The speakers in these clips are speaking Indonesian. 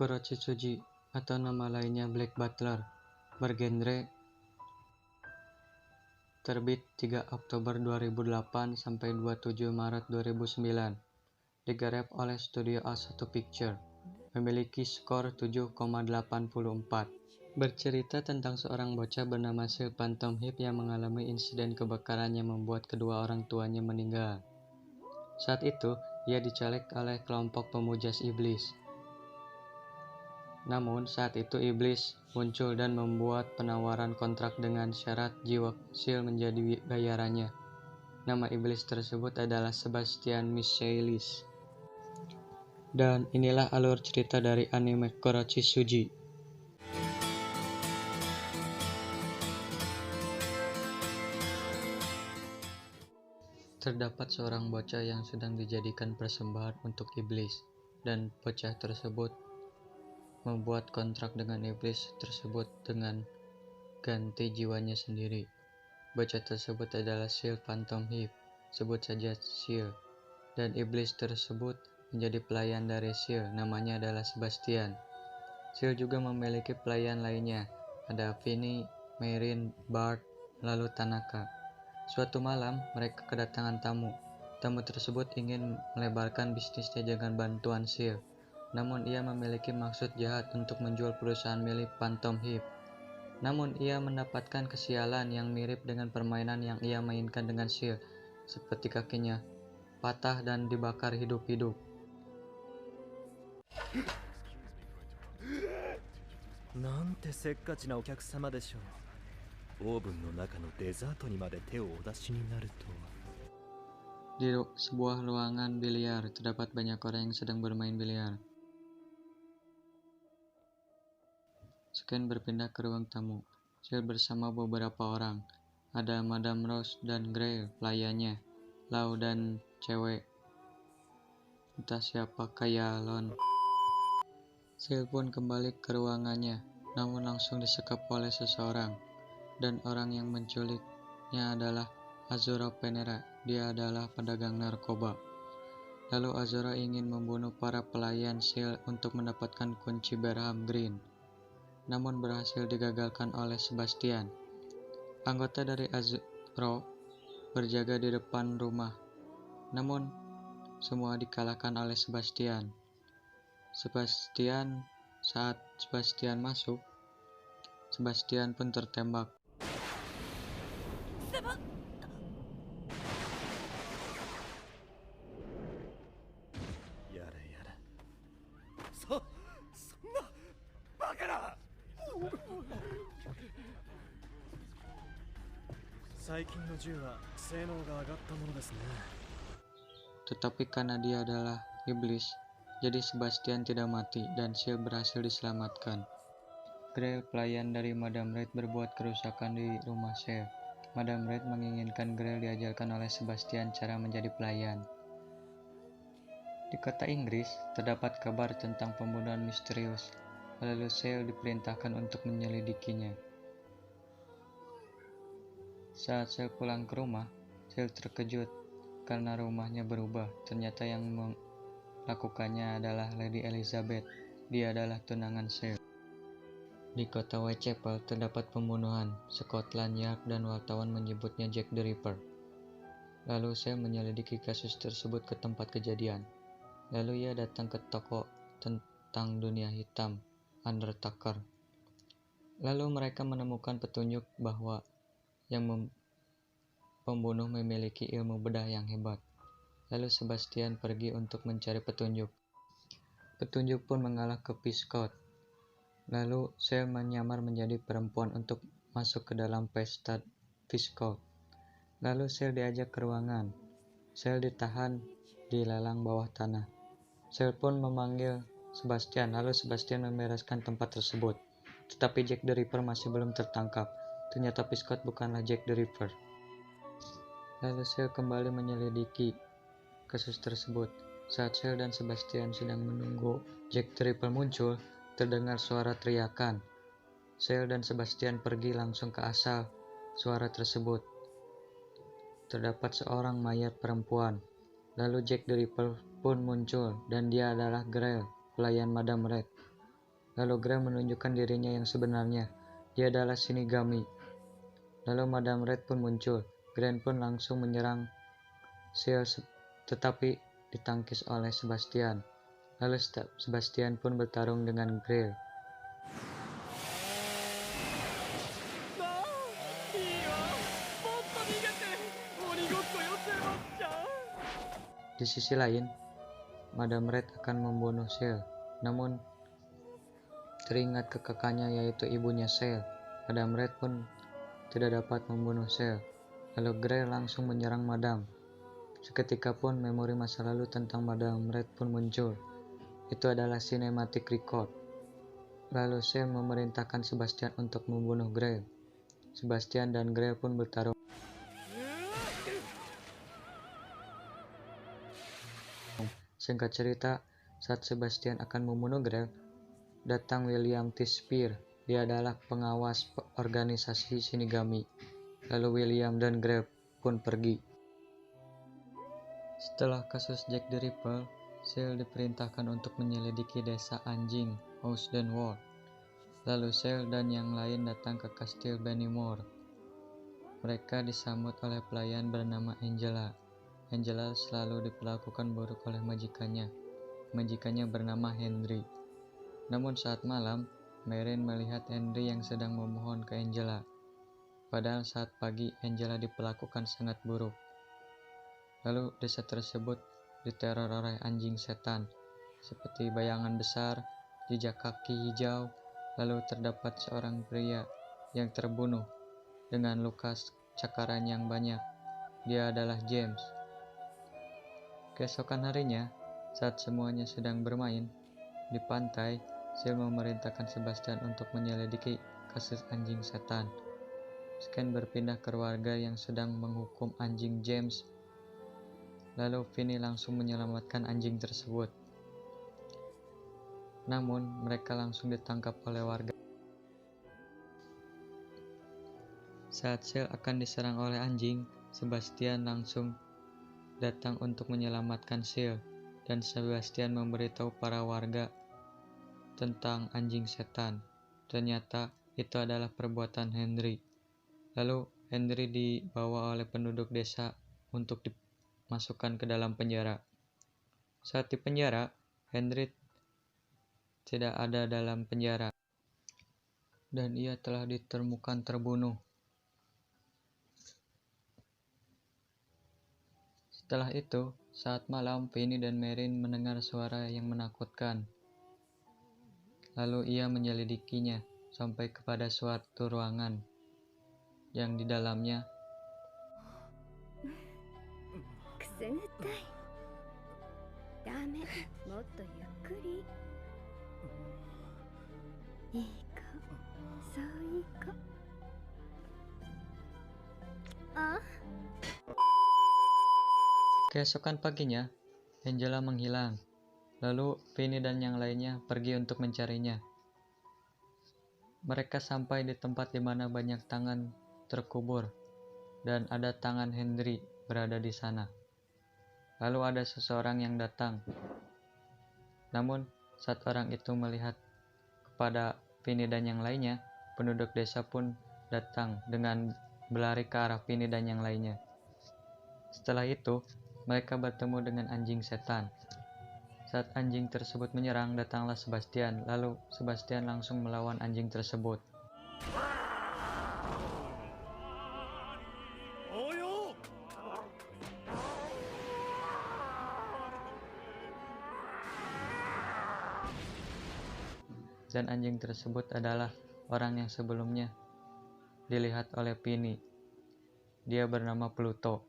Kurochitsuji atau nama lainnya Black Butler, bergenre terbit 3 Oktober 2008 sampai 27 Maret 2009, digarap oleh studio A1 Picture, memiliki skor 7,84. Bercerita tentang seorang bocah bernama Sil Phantom Hip yang mengalami insiden kebakaran yang membuat kedua orang tuanya meninggal. Saat itu, ia diculik oleh kelompok pemuja iblis. Namun, saat itu iblis muncul dan membuat penawaran kontrak dengan syarat jiwa Sil menjadi bayarannya. Nama iblis tersebut adalah Sebastian Michaelis. Dan inilah alur cerita dari anime Kurochitsuji. Terdapat seorang bocah yang sedang dijadikan persembahan untuk iblis, dan bocah tersebut membuat kontrak dengan iblis tersebut dengan ganti jiwanya sendiri. Bocah tersebut adalah Sil Phantom Hip, sebut saja Sil, dan iblis tersebut menjadi pelayan dari Sil, namanya adalah Sebastian. Sil juga memiliki pelayan lainnya, ada Vinny, Marin, Bart, lalu Tanaka. Suatu malam, mereka kedatangan tamu. Tamu tersebut ingin melebarkan bisnisnya dengan bantuan Sil. Namun ia memiliki maksud jahat untuk menjual perusahaan milik Phantom Hip. Namun ia mendapatkan kesialan yang mirip dengan permainan yang ia mainkan dengan Sil, seperti kakinya patah dan dibakar hidup-hidup. Nante せっかちなお客様でしょう。オーブンの中のデザートにまで手をお出しになるとは。Di sebuah ruangan biliar, terdapat banyak orang yang sedang bermain biliar. Scan berpindah ke ruang tamu. Sil bersama beberapa orang. Ada Madame Rose dan Grail, pelayannya, Lau dan cewek. Entah siapa Kayalon. Sil pun kembali ke ruangannya, namun langsung disekap oleh seseorang. Dan orang yang menculiknya adalah Azura Penera. Dia adalah pedagang narkoba. Lalu Azura ingin membunuh para pelayan Sil untuk mendapatkan kunci Berham Green, namun berhasil digagalkan oleh Sebastian. Anggota dari Azura berjaga di depan rumah, namun semua dikalahkan oleh Sebastian. Saat Sebastian masuk, Sebastian pun tertembak. Yara. そんなバカな。最近の銃は性能が上がったものですね。 Tetapi karena dia adalah iblis, jadi Sebastian tidak mati dan Sil berhasil diselamatkan. Grail, pelayan dari Madame Red, berbuat kerusakan di rumah Sil. Madame Red menginginkan Grail diajarkan oleh Sebastian cara menjadi pelayan. Di kota Inggris, terdapat kabar tentang pembunuhan misterius, lalu Sil diperintahkan untuk menyelidikinya. Saat Sil pulang ke rumah, Sil terkejut karena rumahnya berubah. Ternyata yang melakukannya adalah Lady Elizabeth. Dia adalah tunangan Sil. Di kota Whitechapel terdapat pembunuhan. Scotland Yard dan wartawan menyebutnya Jack the Ripper. Lalu Sil menyelidiki kasus tersebut ke tempat kejadian. Lalu ia datang ke toko tentang dunia hitam, Undertaker. Lalu mereka menemukan petunjuk bahwa yang pembunuh memiliki ilmu bedah yang hebat. Lalu Sebastian pergi untuk mencari petunjuk. Petunjuk pun mengalah ke Piscot. Lalu Sil menyamar menjadi perempuan untuk masuk ke dalam pesta Piscot. Lalu Sil diajak ke ruangan. Sil ditahan di lelang bawah tanah. Sil pun memanggil Sebastian, lalu Sebastian membereskan tempat tersebut. Tetapi Jack the Ripper masih belum tertangkap. Ternyata Piscot bukanlah Jack the Ripper. Lalu Sil kembali menyelidiki kasus tersebut. Saat Sil dan Sebastian sedang menunggu Jack the Ripper muncul, terdengar suara teriakan. Sil dan Sebastian pergi langsung ke asal suara tersebut. Terdapat seorang mayat perempuan. Lalu Jack the Ripper pun muncul, dan dia adalah Grail, pelayan Madame Red. Lalu Grail menunjukkan dirinya yang sebenarnya. Dia adalah Shinigami. Lalu Madame Red pun muncul. Grail pun langsung menyerang Ciel tetapi ditangkis oleh Sebastian. Lalu Sebastian pun bertarung dengan Grail. Di sisi lain, Madame Red akan membunuh Ciel, namun teringat ke kakaknya yaitu ibunya Ciel. Madame Red pun tidak dapat membunuh Ciel. Lalu Grail langsung menyerang Madame. Seketika pun memori masa lalu tentang Madame Red pun muncul. Itu adalah cinematic record. Lalu Ciel memerintahkan Sebastian untuk membunuh Grail. Sebastian dan Grail pun bertarung. Singkat cerita, saat Sebastian akan membunuh Grail, datang William T. Spear. Dia adalah pengawas organisasi Shinigami. Lalu William dan Grail pun pergi. Setelah kasus Jack the Ripper, Ciel diperintahkan untuk menyelidiki desa anjing Housden World. Lalu Ciel dan yang lain datang ke kastil Bennymore. Mereka disambut oleh pelayan bernama Angela. Angela selalu diperlakukan buruk oleh majikannya. Majikannya bernama Henry. Namun saat malam, Marin melihat Henry yang sedang memohon ke Angela. Padahal saat pagi, Angela diperlakukan sangat buruk. Lalu desa tersebut diteror oleh anjing setan, seperti bayangan besar, jejak kaki hijau, lalu terdapat seorang pria yang terbunuh dengan luka cakaran yang banyak. Dia adalah James. Keesokan harinya, saat semuanya sedang bermain di pantai, Ciel memerintahkan Sebastian untuk menyelidiki kasus anjing setan. Scan berpindah ke warga yang sedang menghukum anjing James. Lalu Vinny langsung menyelamatkan anjing tersebut. Namun, mereka langsung ditangkap oleh warga. Saat Ciel akan diserang oleh anjing, Sebastian langsung datang untuk menyelamatkan Ciel, dan Sebastian memberitahu para warga tentang anjing setan. Ternyata itu adalah perbuatan Henry. Lalu Henry dibawa oleh penduduk desa untuk dimasukkan ke dalam penjara. Saat di penjara, Henry tidak ada dalam penjara dan ia telah ditemukan terbunuh. Setelah itu, saat malam, Vinny dan Marin mendengar suara yang menakutkan. Lalu ia menyelidikinya sampai kepada suatu ruangan yang di dalamnya keesokan paginya, Angela menghilang. Lalu Vinny dan yang lainnya pergi untuk mencarinya. Mereka sampai di tempat di mana banyak tangan terkubur dan ada tangan Henry berada di sana. Lalu ada seseorang yang datang. Namun saat orang itu melihat kepada Vinny dan yang lainnya, penduduk desa pun datang dengan berlari ke arah Vinny dan yang lainnya. Setelah itu, mereka bertemu dengan anjing setan. Saat anjing tersebut menyerang, datanglah Sebastian. Lalu Sebastian langsung melawan anjing tersebut. Dan anjing tersebut adalah orang yang sebelumnya dilihat oleh Vinny. Dia bernama Pluto.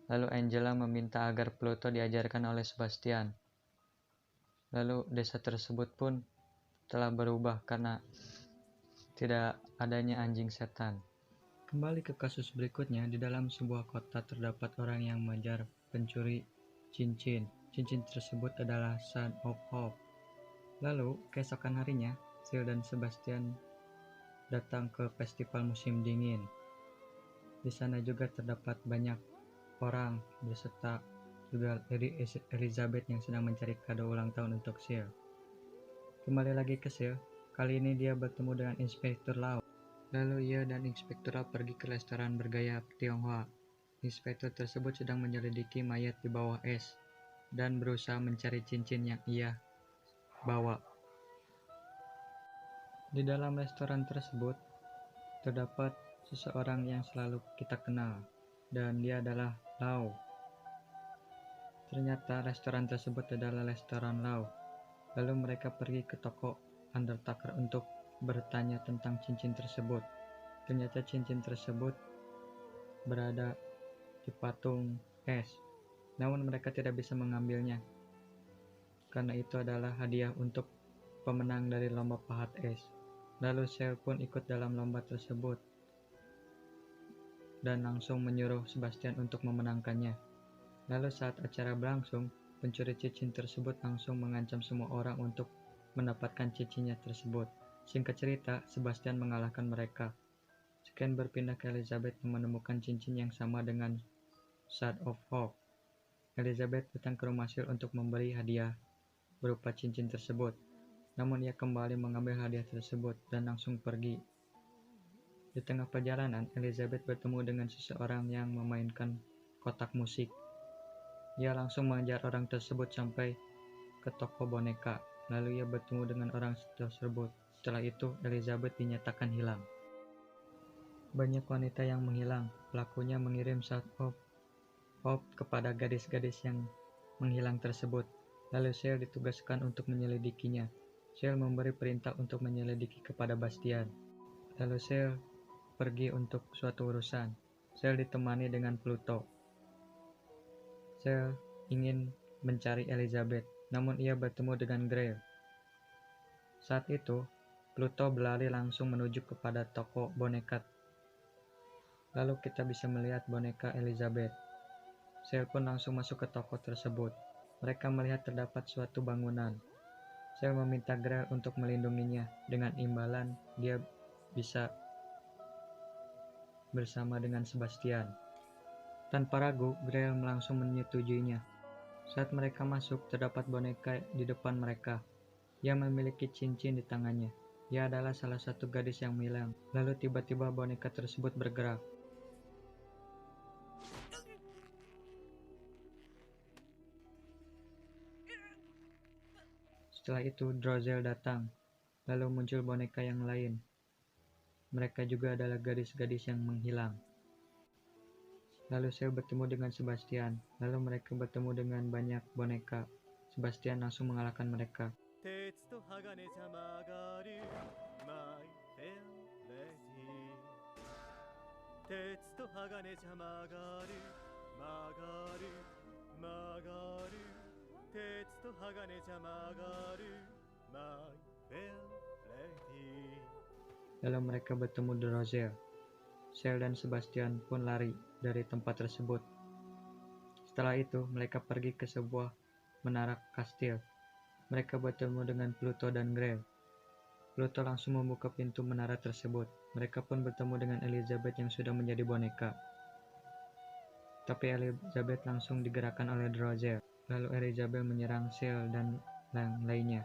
Lalu Angela meminta agar Pluto diajarkan oleh Sebastian. Lalu desa tersebut pun telah berubah karena tidak adanya anjing setan. Kembali ke kasus berikutnya, di dalam sebuah kota terdapat orang yang mengejar pencuri cincin. Cincin tersebut adalah Son of Hope. Lalu, keesokan harinya, Ciel dan Sebastian datang ke festival musim dingin. Di sana juga terdapat banyak orang beserta juga Elizabeth yang sedang mencari kado ulang tahun untuk Ciel. Kembali lagi ke Ciel, Kali ini dia bertemu dengan Inspektur Lau. Lalu ia dan Inspektur Lau pergi ke restoran bergaya Tionghoa. Inspektur tersebut sedang menyelidiki mayat di bawah es dan berusaha mencari cincin yang ia bawa. Di dalam restoran tersebut terdapat seseorang yang selalu kita kenal, dan dia adalah Lau. Ternyata restoran tersebut adalah restoran Lau. Lalu mereka pergi ke toko undertaker untuk bertanya tentang cincin tersebut. Ternyata cincin tersebut berada di patung es, namun mereka tidak bisa mengambilnya karena itu adalah hadiah untuk pemenang dari lomba pahat es. Lalu Shell pun ikut dalam lomba tersebut dan langsung menyuruh Sebastian untuk memenangkannya. Lalu saat acara berlangsung, pencuri cincin tersebut langsung mengancam semua orang untuk mendapatkan cincinnya tersebut. Singkat cerita, Sebastian mengalahkan mereka. Scan berpindah ke Elizabeth yang menemukan cincin yang sama dengan Shard of Hope. Elizabeth datang ke rumah Shell untuk memberi hadiah berupa cincin tersebut. Namun ia kembali mengambil hadiah tersebut dan langsung pergi. Di tengah perjalanan, Elizabeth bertemu dengan seseorang yang memainkan kotak musik. Ia langsung mengejar orang tersebut sampai ke toko boneka. Lalu ia bertemu dengan orang tersebut. Setelah itu, Elizabeth dinyatakan hilang. Banyak wanita yang menghilang. Pelakunya mengirim Shard of Hope kepada gadis-gadis yang menghilang tersebut. Lalu Shell ditugaskan untuk menyelidikinya. Shell memberi perintah untuk menyelidiki kepada Bastian. Lalu Shell pergi untuk suatu urusan. Shell ditemani dengan Pluto. Shell ingin mencari Elizabeth, namun ia bertemu dengan Grail. Saat itu, Pluto berlari langsung menuju kepada toko boneka. Lalu kita bisa melihat boneka Elizabeth. Shell pun langsung masuk ke toko tersebut. Mereka melihat terdapat suatu bangunan. Shell meminta Grail untuk melindunginya. Dengan imbalan, dia bisa bersama dengan Sebastian. Tanpa ragu, Grail langsung menyetujuinya. Saat mereka masuk, terdapat boneka di depan mereka. Ia memiliki cincin di tangannya. Ia adalah salah satu gadis yang hilang. Lalu tiba-tiba boneka tersebut bergerak. Setelah itu, Drozel datang. Lalu muncul boneka yang lain. Mereka juga adalah gadis-gadis yang menghilang. Lalu Shell bertemu dengan Sebastian. Lalu mereka bertemu dengan banyak boneka. Sebastian langsung mengalahkan mereka. Lalu mereka bertemu Drozel. Shell dan Sebastian pun lari dari tempat tersebut. Setelah itu, mereka pergi ke sebuah menara kastil. Mereka bertemu dengan Pluto dan Grail. Pluto langsung membuka pintu menara tersebut. Mereka pun bertemu dengan Elizabeth yang sudah menjadi boneka. Tapi Elizabeth langsung digerakkan oleh Drozel. Lalu Elizabeth menyerang Shell dan yang lainnya.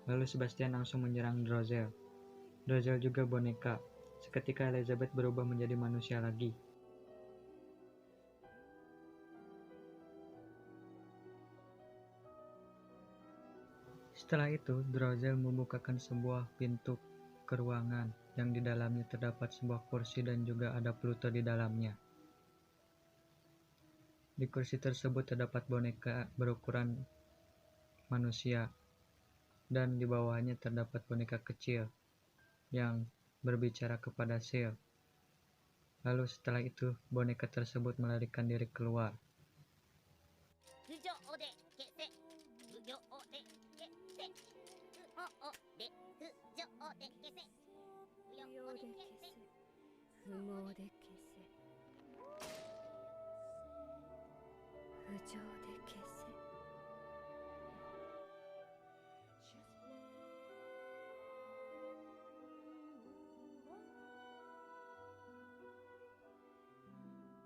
Lalu Sebastian langsung menyerang Drozel. Drozel juga boneka. Seketika Elizabeth berubah menjadi manusia lagi. Setelah itu, Drozel membukakan sebuah pintu ke ruangan yang di dalamnya terdapat sebuah kursi dan juga ada Pluto di dalamnya. Di kursi tersebut terdapat boneka berukuran manusia dan di bawahnya terdapat boneka kecil yang berbicara kepada Shell. Lalu setelah itu, boneka tersebut melarikan diri keluar.